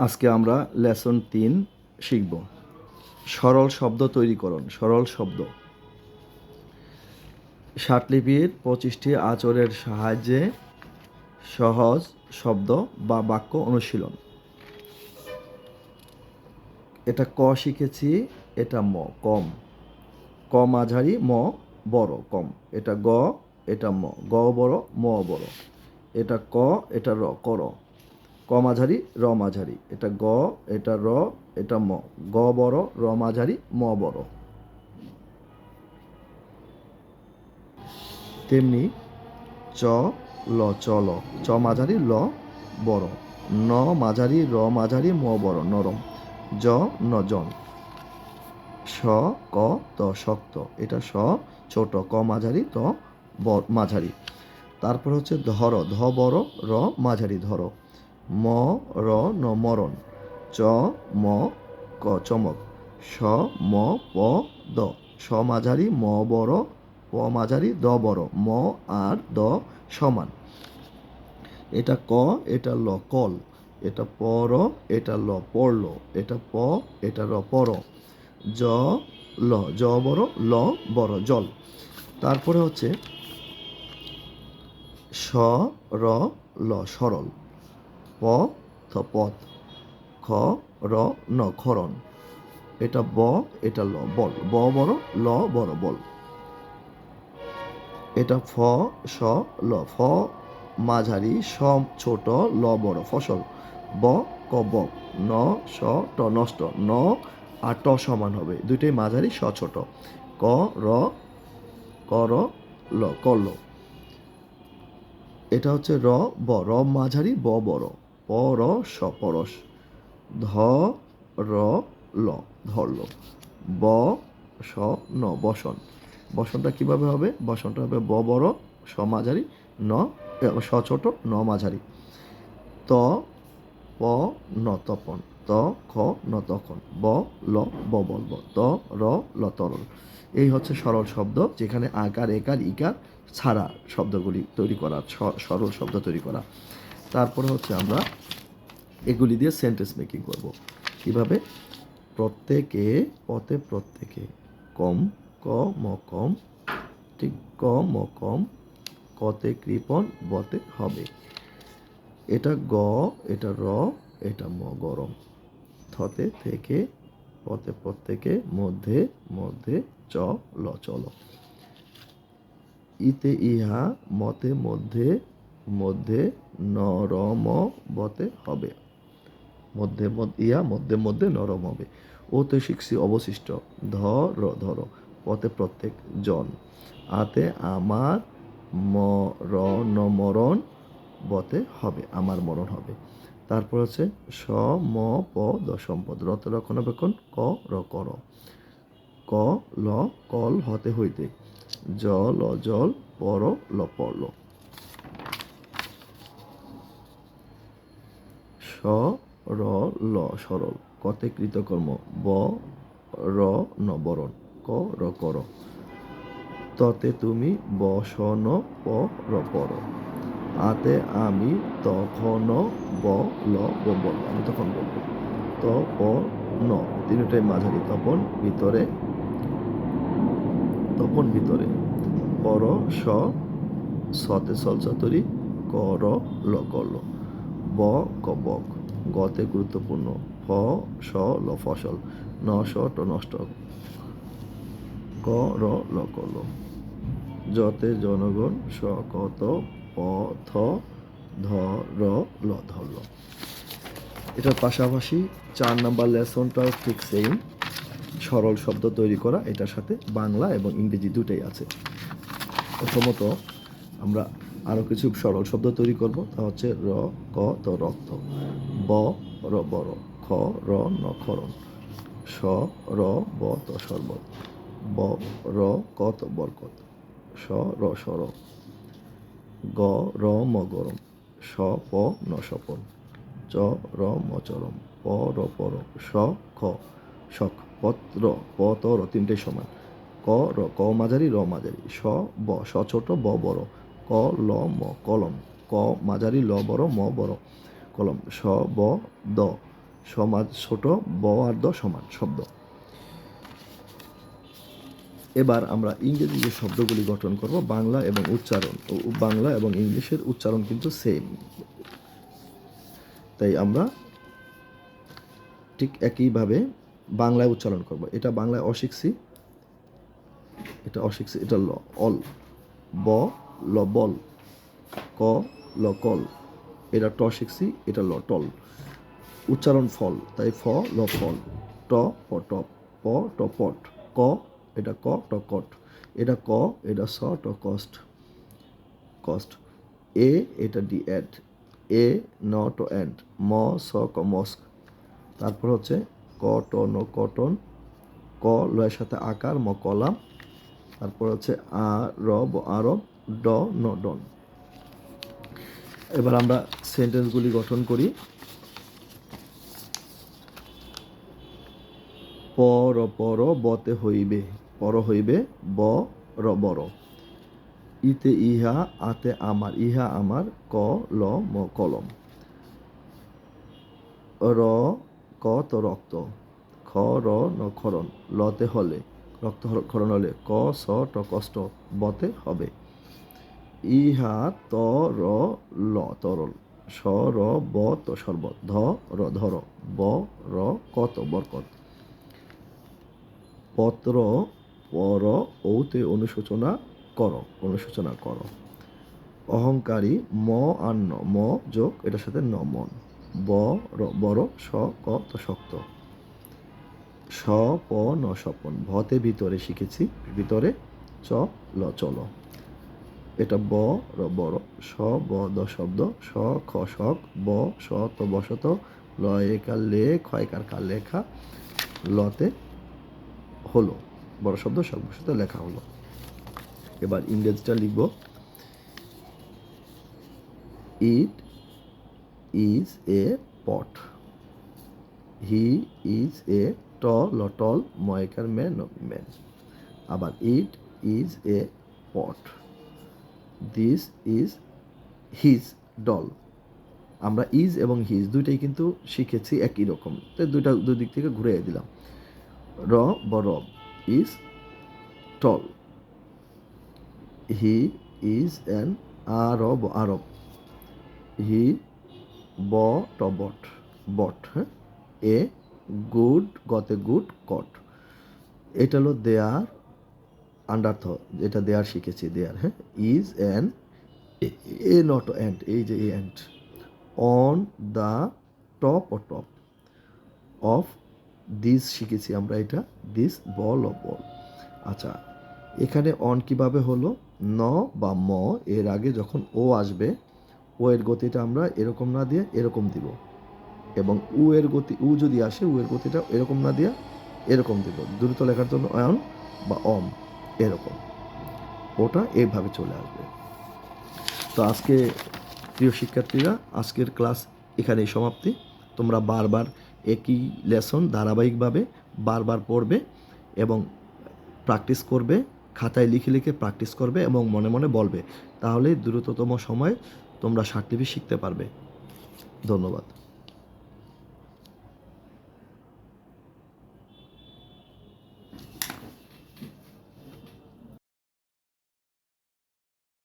আজকে আমরা লেসন 3 শিখব। সরল শব্দ তৈরিকরণ। সরল শব্দ। ষাটলিপির 25টি আচরের সাহায্যে সহজ শব্দ বা বাক্য অনুশীলন। এটা ক শিখেছি, এটা ম কম, ক মাঝারি, ম বড় কম। এটা গ, এটা ম, গ বড়, ম বড়। এটা ক, এটা র কর, ক মাঝারি, র মাঝারি। এটা গ, এটা র, এটা ম, গ বড়, র মাঝারি, ম বড়। তেমনি চ ল চল, চ মাঝারি, ল বড়, ন মাঝারি, র মাঝারি, ম বড় নরম, জ ন জন। স ক ত শক্ত, এটা স ছোট, ক মাঝারি, ত মাঝারি। তারপর হচ্ছে ধর, ধ বড়, র মাঝারি ধর, ম র ন মরণ, চ ম ক চমক, স ম প দ, স মাঝারি, ম বড়, প মাঝারি, দ বড়, ম আর দ সমান। এটা ক, এটা ল কল, এটা পর, এটা ল পড়ল, এটা প, এটা র পর, জ ল জ বড়, ল বড় জল। তারপরে হচ্ছে স র ল সরল, প থ পথ, খ র ন খরণ। এটা ব, এটা ল বল, ব বড়, ল বড় বল। এটা ফ স ল, ফ মাঝারি, স ছোট, ল বড় ফসল, ব ক বক, ন স ট নষ্ট, ন আর ট সমান হবে, দুইটাই মাঝারি, স ছোট, ক র কর ল করল। এটা হচ্ছে র ব, র মাঝারি, ব বড়, প র স পরশ, ধ র ল ধরল, ব স ন বসন। বসনটা কিভাবে হবে? বসনটা হবে ব বড়, স মাঝারি, ন স ছোট, ন মাঝারি, ত প ন তপন, ত খ ন তখন, ব ল ব বলব, ত র ল তরল। এই হচ্ছে সরল শব্দ, যেখানে আকার একার ইকার ছাড়া শব্দগুলি তৈরি করা, সরল শব্দ তৈরি করা। তারপরে হচ্ছে আমরা এগুলি দিয়ে সেন্টেন্স মেকিং করব। কিভাবে? প্রত্যেকে, পথে প্রত্যেকে, কম, ক ম কম, ঠিক ক ম কম, কতে কৃপণ, বতে হবে। এটা গ, এটা র, এটা ম গরম, থতে থেকে, পথে প্রত্যেকে, মধ্যে মধ্যে, চ ল চলো, ইতে ইহা, মতে মধ্যে মধ্যে, নরম বতে হবে, মধ্যে ইয়া মধ্যে মধ্যে নরম হবে। ওতে শিখছি অবশিষ্ট, ধর ধর, পথে প্রত্যেক জন, আতে আমার, মরণ বতে হবে, আমার মরণ হবে। তারপর হচ্ছে স ম প দ সম্পদ, রত রক্ষণাবেক্ষণ, ক র কর, ক ল কল হতে হইতে, জ ল জল, পর ল পড়ল, স র ল সরল, কতে কৃতকর্ম, ব র ন বরণ, ক র কর, ততে তুমি, বসন, প র পর, আতে আমি, তখন, ব ল বল, আমি তখন বলবো, ত প ন তিনটাই মাঝারি, তপন ভিতরে, তপন ভিতরে, পর স সতে সল চতরি, কর ল করল, ব ক বক, গতে গুরুত্বপূর্ণ, ফ স ল ফসল, ন স ট নষ্ট, ক র ল করল, যতে জনগণ, স কত, প থ ধ র ল ধরল। এটার পাশাপাশি 4 নাম্বার লেসনটাও ঠিক সেম, সরল শব্দ তৈরি করা। এটার সাথে বাংলা এবং ইংরেজি দুটাই আছে। প্রথমত আমরা আরও কিছু সরল শব্দ তৈরি করব। তা হচ্ছে র ক ত রক্ত, ব র বড়, খ র ন খরণ, স র ব ত শরবত, ব র ক ত বরকত, স র সর, গ র ম গরম, স প ন স্বপন, চ র ম চরম, প র পর, স খ শখ, পত্র প ত র তিনটেই সমান, ক র ক মাঝারি, র মাঝারি, স ব স ছোট, ব বড়, ক ল ম কলম, ক মাঝারি, ল বড়, ম বড় কলম, স ব দ সমাজ ছোট, ব আর দ সমান শব্দ। এবার আমরা ইংরেজি যে শব্দগুলি গঠন করব, বাংলা এবং উচ্চারণ, বাংলা এবং ইংলিশের উচ্চারণ কিন্তু সেম, তাই আমরা ঠিক একইভাবে বাংলায় উচ্চারণ করব। এটা বাংলায় অশিখছি, এটা অশিখছি, এটা ল অল, ব ল বল, ক ল কল, এটা ট শিখছি, এটা ল টল। উচ্চারণ ফল, তাই ফ ল ফল, ট প টপ, প ট পট, ক এটা ক ট কট, এটা ক, এটা স ট কষ্ট কষ্ট, এ এটা ডি অ্যাড, এ ন ট অ্যান্ড, ম স ক মস্ক। তারপর হচ্ছে ক ট ন কটন, ক লয়ের সাথে আকার, ম কলাম। তারপর হচ্ছে আ রব আরব, ড ন ডন। এবার আমরা সেন্টেন্সগুলি গঠন করি। পর পর বতে হইবে, পর হইবে, ব র বড়, ইতে ইহা, আতে আমার, ইহা আমার, ক ল ম কলম, র ক তো রক্ত, খ র ন খরণ, লতে হলে, রক্ত খরণ হলে, ক স ট কষ্ট, বতে হবে, ইহা ত র ল তরল, স র ব তো শরবত, ধ র ধর, ব র কত বরকত, পত্র পর ঔতে অনুশোচনা কর, অনুশোচনা কর, অহংকারী, ম আর ন, ম যোগ এটার সাথে ন মন, ব র বড়, স ক তো শক্ত, স প ন স্বপন, ভতে ভিতরে শিখেছি, ভিতরে, চ ল চলো, এটা ব র বড়, স ব দ শব্দ, স খ শখ, ব স তো বসত, ল একার লে, ক্ষয়কার কার লেখা, লতে হলো, বড় শব্দ সর্বসাথে লেখা হলো। এবার ইংরেজিটা লিখব। It is a pot, he is a tall ময়কার ম্যান ম্যান। আবার it is a pot, this is his doll. আমরা ইজ এবং হিজ দুইটাই কিন্তু শিখেছি একই রকম, তাই দুই দিক থেকে ঘুরে দিলাম। র বড়, is tall, he is an Arab, Arab, he ব ট বট, বট, হ্যাঁ, এ গুড, গতে গুড কট, এটা হলো দেয়ার, আন্ডার্থ যেটা দেয়ার শিখেছি, দেয়ার, হ্যাঁ, is an, a not and, এই যে a and, on the top ও টপ অফ, দিস শিখেছি আমরা, এটা দিস বল ও বল। আচ্ছা, এখানে অন কিভাবে হলো, ন বা ম এর আগে যখন ও আসবে, ও এর গতিটা আমরা এরকম না দিয়ে এরকম দিব, এবং উ এর গতি, উ যদি আসে উ এর গতিটা এরকম না দিয়া এরকম দিব, দ্রুত লেখার জন্য অন বা অম, এরকম, ওটা এইভাবে চলে আসবে। তো আজকে প্রিয় শিক্ষার্থীরা, আজকের ক্লাস এখানেই সমাপ্তি। তোমরা বারবার একই লেসন ধারাবাহিকভাবে বারবার পড়বে এবং প্র্যাকটিস করবে, খাতায় লিখে লিখে প্র্যাকটিস করবে এবং মনে মনে বলবে, তাহলে দ্রুততম সময়ে তোমরা 60 শিখতে পারবে। ধন্যবাদ।